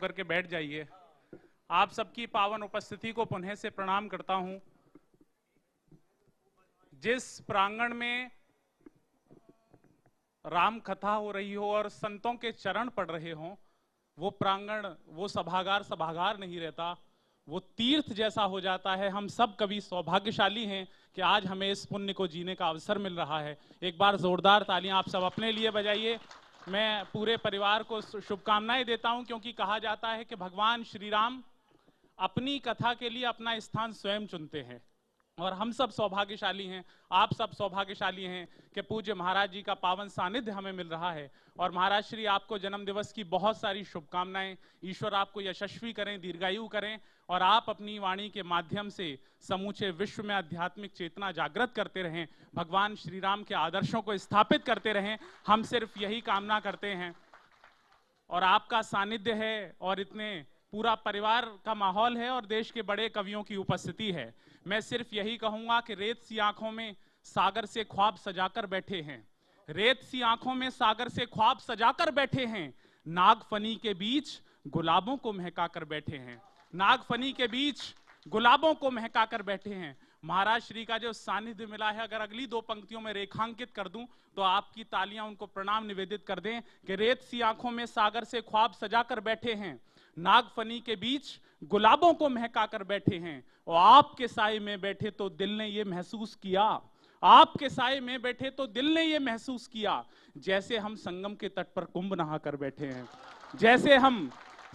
होकर के बैठ जाइए। आप सबकी पावन उपस्थिति को पुनः से प्रणाम करता हूं। जिस प्रांगण में राम कथा हो रही हो और संतों के चरण पड़ रहे हों, वो प्रांगण, वो सभागार नहीं रहता, वो तीर्थ जैसा हो जाता है। हम सब कभी सौभाग्यशाली हैं कि आज हमें इस पुण्य को जीने का अवसर मिल रहा है। एक बार जोरदार तालियां आप सब अपने लिए बजाइए। मैं पूरे परिवार को शुभकामनाएं देता हूं, क्योंकि कहा जाता है कि भगवान श्री राम अपनी कथा के लिए अपना स्थान स्वयं चुनते हैं, और हम सब सौभाग्यशाली हैं, आप सब सौभाग्यशाली हैं कि पूज्य महाराज जी का पावन सानिध्य हमें मिल रहा है। और महाराज श्री आपको जन्म दिवस की बहुत सारी शुभकामनाएं। ईश्वर आपको यशस्वी करें, दीर्घायु करें, और आप अपनी वाणी के माध्यम से समूचे विश्व में आध्यात्मिक चेतना जागृत करते रहें, भगवान श्री राम के आदर्शों को स्थापित करते रहें। हम सिर्फ यही कामना करते हैं। और आपका सानिध्य है और इतने पूरा परिवार का माहौल है और देश के बड़े कवियों की उपस्थिति है। मैं सिर्फ यही कहूंगा कि रेत सी आंखों में सागर से ख्वाब सजाकर बैठे हैं, रेत सी आंखों में सागर से ख्वाब सजाकर बैठे हैं, नागफनी के बीच गुलाबों को महकाकर बैठे हैं, नागफनी के बीच गुलाबों को महकाकर बैठे हैं। महाराज श्री का जो सानिध्य मिला है, अगर अगली दो पंक्तियों में रेखांकित कर दूं तो आपकी तालियां उनको प्रणाम निवेदित कर दें कि रेत सी आंखों में सागर से ख्वाब सजाकर बैठे हैं, नागफनी के बीच गुलाबों को महकाकर बैठे हैं, और आपके साए में बैठे तो दिल ने ये महसूस किया, आपके साए में बैठे तो दिल ने ये महसूस किया, जैसे हम संगम के तट पर कुंभ नहाकर बैठे हैं, जैसे हम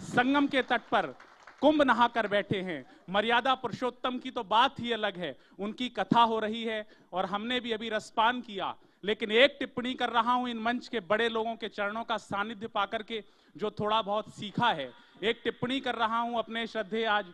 संगम के तट पर कुंभ नहाकर बैठे हैं। मर्यादा पुरुषोत्तम की तो बात ही अलग है, उनकी कथा हो रही है और हमने भी अभी रसपान किया। लेकिन एक टिप्पणी कर रहा हूं इन मंच के बड़े लोगों के चरणों का सानिध्य पाकर के, जो थोड़ा बहुत सीखा है। एक टिप्पणी कर रहा हूं अपने श्रद्धेय आज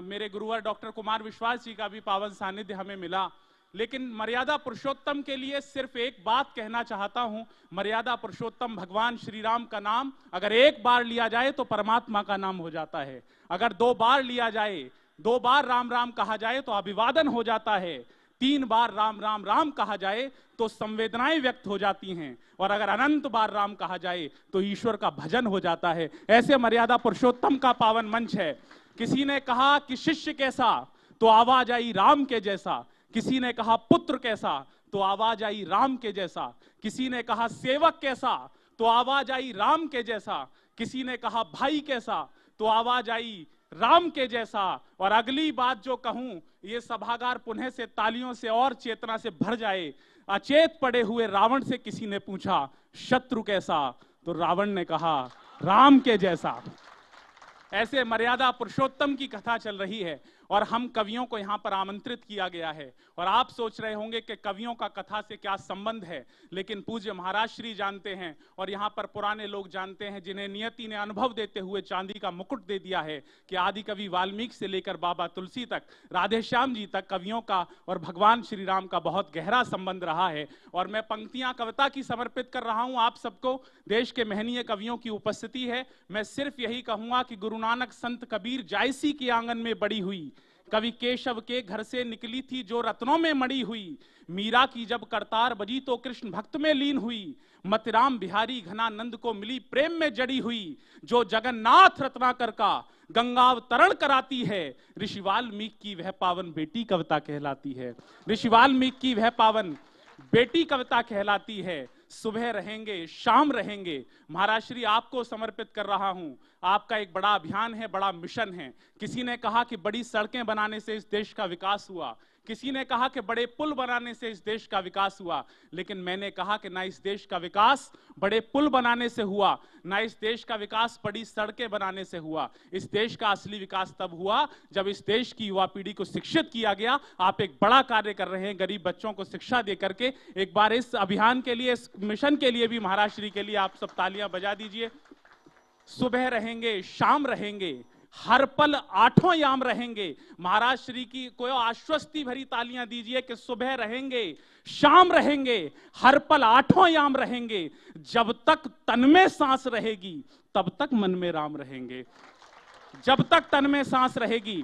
मेरे गुरुवर डॉक्टर कुमार विश्वास जी का भी पावन सानिध्य हमें मिला। लेकिन मर्यादा पुरुषोत्तम के लिए सिर्फ एक बात कहना चाहता हूं। मर्यादा पुरुषोत्तम भगवान श्री राम का नाम अगर एक बार लिया जाए तो परमात्मा का नाम हो जाता है, अगर दो बार लिया जाए, दो बार राम राम कहा जाए तो अभिवादन हो जाता है, तीन बार राम राम राम कहा जाए तो संवेदनाएं व्यक्त हो जाती हैं, और अगर अनंत बार राम कहा जाए तो ईश्वर का भजन हो जाता है। ऐसे मर्यादा पुरुषोत्तम का पावन मंच है। किसी ने कहा कि शिष्य कैसा, तो आवाज आई राम के जैसा। किसी ने कहा पुत्र कैसा, तो आवाज आई राम के जैसा। किसी ने कहा सेवक कैसा, तो आवाज आई राम के जैसा। किसी ने कहा भाई कैसा, तो आवाज आई राम के जैसा। और अगली बात जो कहूं, ये सभागार पुनः से तालियों से और चेतना से भर जाए। अचेत पड़े हुए रावण से किसी ने पूछा शत्रु कैसा, तो रावण ने कहा राम के जैसा। ऐसे मर्यादा पुरुषोत्तम की कथा चल रही है और हम कवियों को यहां पर आमंत्रित किया गया है। और आप सोच रहे होंगे कि कवियों का कथा से क्या संबंध है, लेकिन पूज्य महाराज श्री जानते हैं और यहां पर पुराने लोग जानते हैं, जिन्हें नियति ने अनुभव देते हुए चांदी का मुकुट दे दिया है, कि आदि कवि वाल्मीकि से लेकर बाबा तुलसी तक, राधेश्याम जी तक कवियों का और भगवान श्री राम का बहुत गहरा संबंध रहा है। और मैं पंक्तियां कविता की समर्पित कर रहा हूं आप सबको। देश के महनीय कवियों की उपस्थिति है। मैं सिर्फ यही कहूंगा कि गुरु नानक संत कबीर जायसी के आंगन में बड़ी हुई, कवि केशव के घर से निकली थी जो रत्नों में मड़ी हुई। मीरा की जब करतार बजी तो कृष्ण भक्त में लीन हुई। मतिराम बिहारी घनानंद को मिली प्रेम में जड़ी हुई। जो जगन्नाथ रत्नाकर का गंगावतरण कराती है, ऋषि वाल्मीकि की वह पावन बेटी कविता कहलाती है। ऋषि वाल्मीकि की वह पावन बेटी कविता कहलाती है। सुबह रहेंगे शाम रहेंगे, महाराज श्री आपको समर्पित कर रहा हूं। आपका एक बड़ा अभियान है, बड़ा मिशन है। किसी ने कहा कि बड़ी सड़कें बनाने से इस देश का विकास हुआ, किसी ने कहा कि बड़े पुल बनाने से इस देश का विकास हुआ, लेकिन मैंने कहा कि ना इस देश का विकास बड़े पुल बनाने से हुआ, ना इस देश का विकास बड़ी सड़कें बनाने से हुआ। इस देश का असली विकास तब हुआ जब इस देश की युवा पीढ़ी को शिक्षित किया गया। आप एक बड़ा कार्य कर रहे हैं गरीब बच्चों को शिक्षा दे करके। एक बार इस अभियान के लिए, इस मिशन के लिए भी महाराज श्री के लिए आप सब तालियां बजा दीजिए। सुबह रहेंगे शाम रहेंगे, हर पल आठों याम रहेंगे। महाराज श्री की कोई आश्वस्ति भरी तालियां दीजिए कि सुबह रहेंगे शाम रहेंगे, हर पल आठों याम रहेंगे। जब तक तन में सांस रहेगी तब तक मन में राम रहेंगे। जब तक तन में सांस रहेगी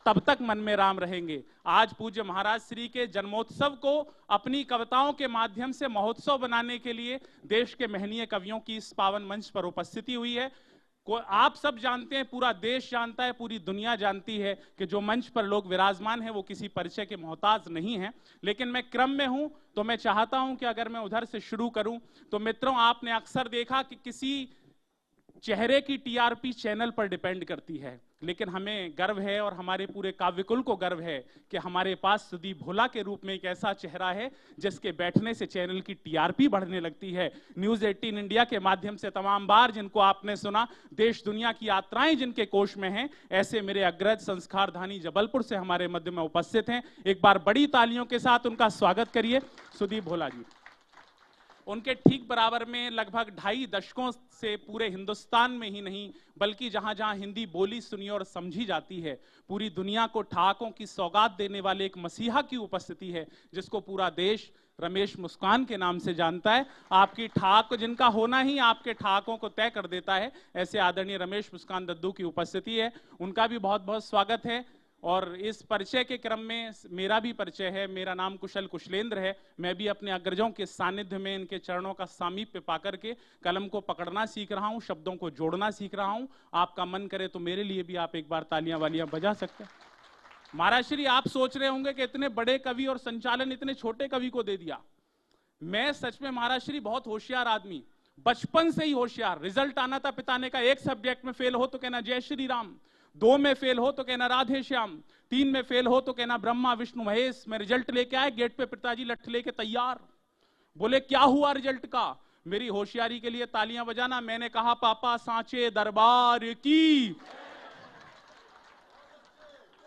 तब तक मन में राम रहेंगे। आज पूज्य महाराज श्री के जन्मोत्सव को अपनी कविताओं के माध्यम से महोत्सव बनाने के लिए देश के महनीय कवियों की इस पावन मंच पर उपस्थिति हुई है। आप सब जानते हैं, पूरा देश जानता है, पूरी दुनिया जानती है कि जो मंच पर लोग विराजमान हैं वो किसी परिचय के मोहताज नहीं हैं। लेकिन मैं क्रम में हूं तो मैं चाहता हूं कि अगर मैं उधर से शुरू करूं तो मित्रों, आपने अक्सर देखा कि किसी चेहरे की टीआरपी चैनल पर डिपेंड करती है, लेकिन हमें गर्व है और हमारे पूरे काव्यकुल को गर्व है कि हमारे पास सुदीप भोला के रूप में एक ऐसा चेहरा है जिसके बैठने से चैनल की टीआरपी बढ़ने लगती है। न्यूज 18 इंडिया के माध्यम से तमाम बार जिनको आपने सुना, देश दुनिया की यात्राएं जिनके कोश में हैं, ऐसे मेरे अग्रज संस्कारधानी जबलपुर से हमारे मध्य में उपस्थित हैं। एक बार बड़ी तालियों के साथ उनका स्वागत करिए। सुदीप भोला जी, उनके ठीक बराबर में लगभग 2.5 दशकों से पूरे हिंदुस्तान में ही नहीं बल्कि जहां जहां हिंदी बोली सुनी और समझी जाती है, पूरी दुनिया को ठहाकों की सौगात देने वाले एक मसीहा की उपस्थिति है जिसको पूरा देश रमेश मुस्कान के नाम से जानता है। आपकी ठहाक जिनका होना ही आपके ठहाकों को तय कर देता है, ऐसे आदरणीय रमेश मुस्कान दद्दू की उपस्थिति है, उनका भी बहुत बहुत स्वागत है। और इस परिचय के क्रम में मेरा भी परिचय है। मेरा नाम कुशल कुशलेंद्र है। मैं भी अपने अग्रजों के सानिध्य में इनके चरणों का सामीप्य पाकर के कलम को पकड़ना सीख रहा हूं, शब्दों को जोड़ना सीख रहा हूं। आपका मन करे तो मेरे लिए भी आप एक बार तालियां वालियां बजा सकते हैं। महाराज श्री, आप सोच रहे होंगे कि इतने बड़े कवि और संचालन इतने छोटे कवि को दे दिया। मैं सच में महाराज श्री बहुत होशियार आदमी, बचपन से ही होशियार। रिजल्ट आना था पिता ने कहा, एक सब्जेक्ट में फेल हो तो कहना जय श्री राम, 2 में फेल हो तो कहना राधे श्याम, 3 में फेल हो तो कहना ब्रह्मा विष्णु महेश। मैं रिजल्ट लेके आए, गेट पे पिताजी लठ लेके तैयार। बोले क्या हुआ रिजल्ट का? मेरी होशियारी के लिए तालियां बजाना। मैंने कहा पापा सांचे दरबार की।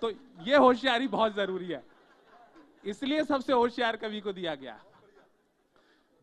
तो ये होशियारी बहुत जरूरी है, इसलिए सबसे होशियार कवि को दिया गया।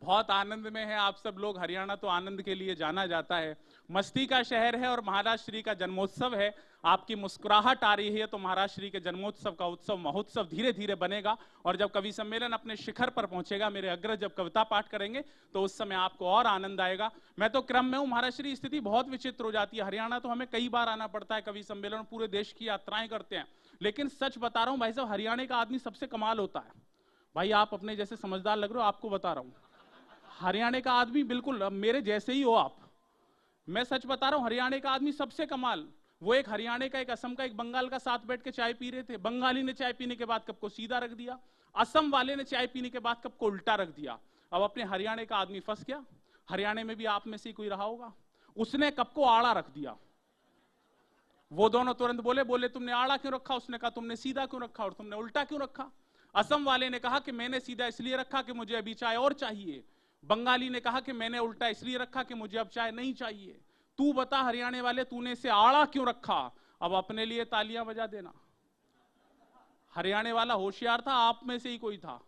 बहुत आनंद में है आप सब लोग। हरियाणा तो आनंद के लिए जाना जाता है, मस्ती का शहर है और महाराज श्री का जन्मोत्सव है। आपकी मुस्कुराहट आ रही है तो महाराज श्री के जन्मोत्सव का उत्सव महोत्सव धीरे धीरे बनेगा। और जब कवि सम्मेलन अपने शिखर पर पहुंचेगा, मेरे अग्रज जब कविता पाठ करेंगे तो उस समय आपको और आनंद आएगा। मैं तो क्रम में हूं महाराज श्री, स्थिति बहुत विचित्र हो जाती है। हरियाणा तो हमें कई बार आना पड़ता है कवि सम्मेलन, पूरे देश की यात्राएं करते हैं। लेकिन सच बता रहा हूं भाई साहब, हरियाणा का आदमी सबसे कमाल होता है। भाई आप अपने जैसे समझदार लग रहे हो, आपको बता रहा हूं, हरियाणा का आदमी बिल्कुल मेरे जैसे ही हो आप। मैं सच बता रहा हूं, हरियाणा का आदमी सबसे कमाल। वो एक हरियाणा का, एक असम का, एक बंगाल का साथ बैठ के चाय पी रहे थे। बंगाली ने चाय पीने के बाद कप को सीधा रख दिया, असम वाले ने चाय पीने के बाद कप को उल्टा रख दिया। अब अपने हरियाणा का आदमी फंस गया। हरियाणा में भी आप में से कोई रहा होगा, उसने कप को आड़ा रख दिया। वो दोनों तुरंत बोले तुमने आड़ा क्यों रखा? उसने कहा तुमने सीधा क्यों रखा और तुमने उल्टा क्यों रखा? असम वाले ने कहा कि मैंने सीधा इसलिए रखा कि मुझे अभी चाय और चाहिए। बंगाली ने कहा कि मैंने उल्टा इसलिए रखा कि मुझे अब चाय नहीं चाहिए। तू बता हरियाणा वाले, तूने इसे आड़ा क्यों रखा? अब अपने लिए तालियां बजा देना। हरियाणा वाला होशियार था, आप में से ही कोई था।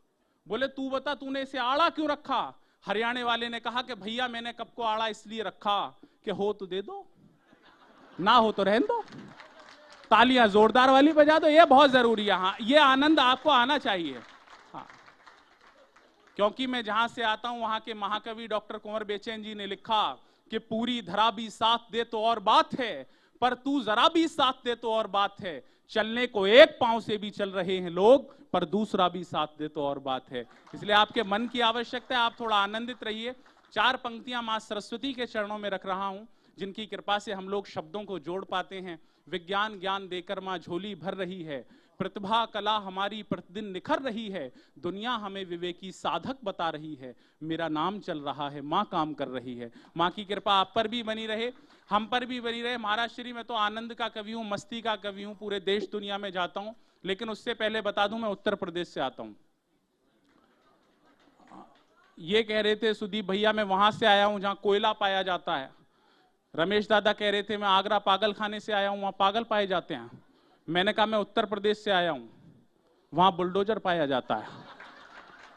बोले तू बता तूने इसे आड़ा क्यों रखा? हरियाणा वाले ने कहा कि भैया मैंने कप को आड़ा इसलिए रखा कि हो तो दे दो, ना हो तो रहने दो। तालियां जोरदार वाली बजा दो, ये बहुत जरूरी है। हाँ, ये आनंद आपको आना चाहिए। हाँ, क्योंकि मैं जहां से आता हूं वहां के महाकवि डॉक्टर कुंवर बेचैन जी ने लिखा कि पूरी धरा भी साथ दे तो और बात है, पर तू जरा भी साथ दे तो और बात है। चलने को एक पांव से भी चल रहे हैं लोग, पर दूसरा भी साथ दे तो और बात है। इसलिए आपके मन की आवश्यकता है, आप थोड़ा आनंदित रहिए। 4 पंक्तियां मां सरस्वती के चरणों में रख रहा हूं, जिनकी कृपा से हम लोग शब्दों को जोड़ पाते हैं। विज्ञान ज्ञान देकर मां झोली भर रही है, प्रतिभा कला हमारी प्रतिदिन निखर रही है। दुनिया हमें विवेकी साधक बता रही है, मेरा नाम चल रहा है, मां काम कर रही है। मां की कृपा आप पर भी बनी रहे, हम पर भी बनी रहे। महाराज श्री, मैं तो आनंद का कवि हूं, मस्ती का कवि हूं, पूरे देश दुनिया में जाता हूं। लेकिन उससे पहले बता दूं, मैं उत्तर प्रदेश से आता हूं। ये कह रहे थे सुदीप भैया मैं वहां से आया हूं जहां कोयला पाया जाता है। रमेश दादा कह रहे थे मैं आगरा पागल खाने से आया हूं, वहां पागल पाए जाते हैं। मैंने कहा मैं उत्तर प्रदेश से आया हूं, वहां बुलडोजर पाया जाता है।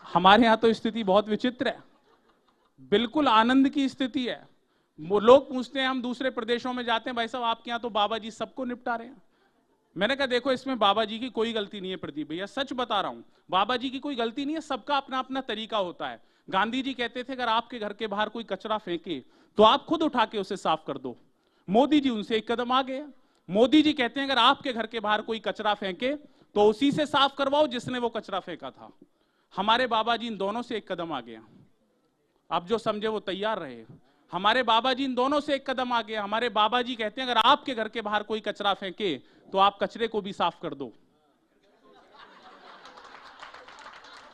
हमारे यहां तो स्थिति बहुत विचित्र है, बिल्कुल आनंद की स्थिति है। लोग पूछते हैं हम दूसरे प्रदेशों में जाते हैं, भाई साहब आपके यहां तो बाबा जी सबको निपटा रहे हैं। मैंने कहा देखो इसमें बाबा जी की कोई गलती नहीं है प्रदीप भैया, सच बता रहा हूं, बाबा जी की कोई गलती नहीं है। सबका अपना अपना तरीका होता है। गांधी जी कहते थे अगर आपके घर के बाहर कोई कचरा फेंके तो आप खुद उठा के उसे साफ कर दो। मोदी जी उनसे एक कदम आगे हैं। मोदी जी कहते हैं अगर आपके घर के बाहर कोई कचरा फेंके तो उसी से साफ करवाओ जिसने वो कचरा फेंका था। हमारे बाबा जी इन दोनों से एक कदम आगे हैं। अब जो समझे वो तैयार रहे। हमारे बाबा जी इन दोनों से एक कदम आगे। हमारे बाबा जी कहते हैं अगर आपके घर के बाहर कोई कचरा फेंके तो आप कचरे को भी साफ कर दो।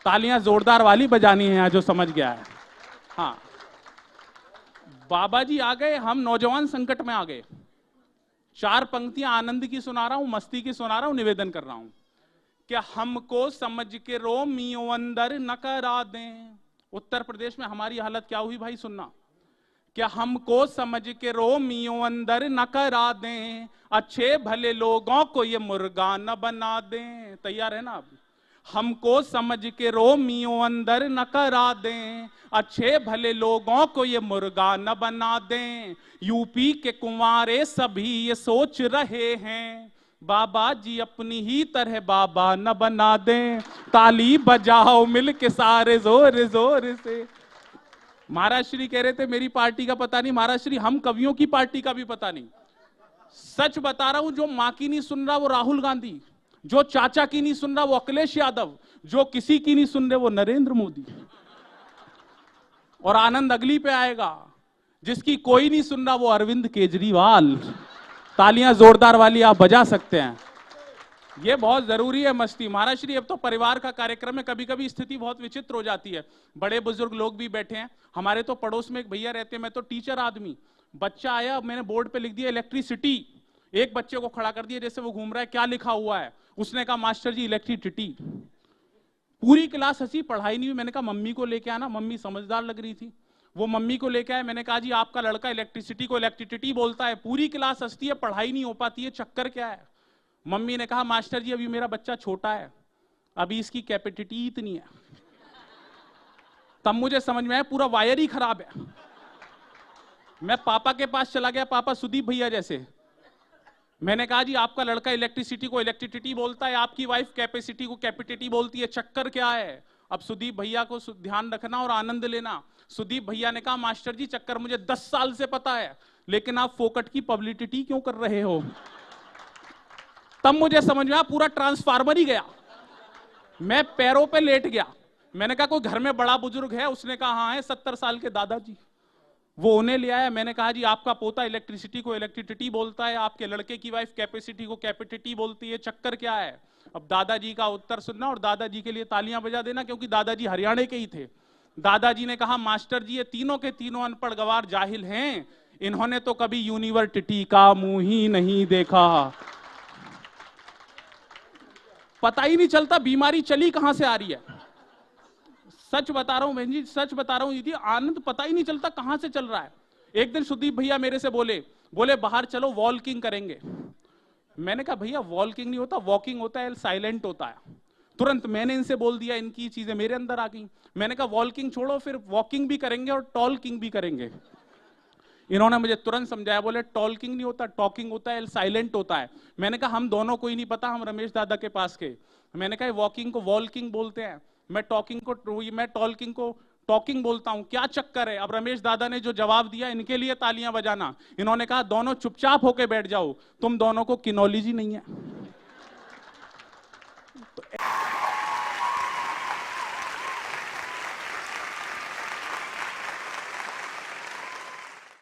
तालियां जोरदार वाली बजानी है जो समझ गया है। हाँ, बाबा जी आ गए, हम नौजवान संकट में आ गए। 4 पंक्तियां आनंद की सुना रहा हूं, मस्ती की सुना रहा हूं, निवेदन कर रहा हूं। क्या हमको समझ के रोमियो अंदर न करा दें। उत्तर प्रदेश में हमारी हालत क्या हुई भाई, सुनना। क्या हमको समझ के रोमियो अंदर न करा दें, अच्छे भले लोगों को ये मुर्गा न बना दें। तैयार है ना आप? हमको समझ के रोमियो अंदर न करा दें, अच्छे भले लोगों को ये मुर्गा न बना दें। यूपी के कुंवारे सभी ये सोच रहे हैं, बाबा जी अपनी ही तरह बाबा न बना दें। ताली बजाओ मिल के सारे जोर जोर से। महाराज श्री कह रहे थे मेरी पार्टी का पता नहीं। महाराज श्री हम कवियों की पार्टी का भी पता नहीं। सच बता रहा हूं, जो मां की नहीं सुन रहा वो राहुल गांधी, जो चाचा की नहीं सुन रहा वो अखिलेश यादव, जो किसी की नहीं सुन रहे वो नरेंद्र मोदी। और आनंद अगली पे आएगा, जिसकी कोई नहीं सुन रहा वो अरविंद केजरीवाल। तालियां जोरदार वाली आप बजा सकते हैं। ये बहुत जरूरी है मस्ती। महाराज श्री अब तो परिवार का कार्यक्रम है, कभी कभी स्थिति बहुत विचित्र हो जाती है। बड़े बुजुर्ग लोग भी बैठे हैं। हमारे तो पड़ोस में एक भैया रहते हैं, मैं तो टीचर आदमी। बच्चा आया, मैंने बोर्ड पे लिख दिया इलेक्ट्रिसिटी। एक बच्चे को खड़ा कर दिया जैसे वो घूम रहा है, क्या लिखा हुआ है? उसने कहा मास्टर जी इलेक्ट्रिसिटी। पूरी क्लास हंसी, पढ़ाई नहीं हुई। मैंने कहा मम्मी को लेके आना। मम्मी समझदार लग रही थी, वो मम्मी को लेके आए। मैंने कहा जी आपका लड़का इलेक्ट्रिसिटी को इलेक्ट्रिसिटी बोलता है। पूरी क्लास हंसती है, पढ़ाई नहीं हो पाती है, चक्कर क्या है? मम्मी ने कहा मास्टर जी अभी मेरा बच्चा छोटा है, अभी इसकी कैपेसिटी इतनी है। तब मुझे समझ में आया पूरा वायर ही खराब है। मैं पापा के पास चला गया, पापा सुदीप भैया जैसे। मैंने कहा जी आपका लड़का इलेक्ट्रिसिटी को इलेक्ट्रिसिटी बोलता है, आपकी वाइफ कैपेसिटी को कैपेसिटी बोलती है, चक्कर क्या है? अब सुदीप भैया को ध्यान रखना और आनंद लेना। सुदीप भैया ने कहा मास्टर जी चक्कर मुझे 10 साल से पता है, लेकिन आप फोकट की पब्लिसिटी क्यों कर रहे हो? तब मुझे समझ में आया पूरा ट्रांसफार्मर ही गया। मैं पैरों पे लेट गया। मैंने कहा कोई घर में बड़ा बुजुर्ग है? उसने कहा हाँ है, 70 साल के दादाजी। वो उन्हें ले आया। मैंने कहा जी आपका पोता इलेक्ट्रिसिटी को इलेक्ट्रिसिटी बोलता है, आपके लड़के की वाइफ कैपेसिटी को कैपेसिटी बोलती है, चक्कर क्या है? अब दादाजी का उत्तर सुनना और दादाजी के लिए तालियां बजा देना, क्योंकि दादाजी हरियाणा के ही थे। दादाजी ने कहा मास्टर जी ये तीनों के तीनों अनपढ़ गवार जाहिल हैं, इन्होंने तो कभी यूनिवर्सिटी का मुंह ही नहीं देखा। पता ही नहीं चलता बीमारी चली कहां से आ रही है। सच बता रहा हूं बहन जी, सच बता रहा हूं दीदी, आनंद पता ही नहीं चलता कहां से चल रहा है। एक दिन सुदीप भैया मेरे से बोले बाहर चलो वॉकिंग करेंगे। मैंने कहा भैया वॉकिंग नहीं होता, वॉकिंग होता है, साइलेंट होता है। तुरंत मैंने इनसे बोल दिया, इनकी चीजें मेरे अंदर आ गई। मैंने कहा वॉकिंग छोड़ो, फिर वॉकिंग भी करेंगे और टॉकिंग भी करेंगे। इन्होंने मुझे तुरंत समझाया, बोले टॉकिंग नहीं होता, टॉकिंग होता है, साइलेंट होता है। मैंने कहा हम दोनों को ही नहीं पता, हम रमेश दादा के पास के। मैंने कहा वॉकिंग को वॉकिंग बोलते हैं, मैं टॉकिंग को टॉकिंग बोलता हूं, क्या चक्कर है? अब रमेश दादा ने जो जवाब दिया, इनके लिए तालियां बजाना। इन्होंने कहा दोनों चुपचाप होके बैठ जाओ, तुम दोनों को किनोलॉजी नहीं है।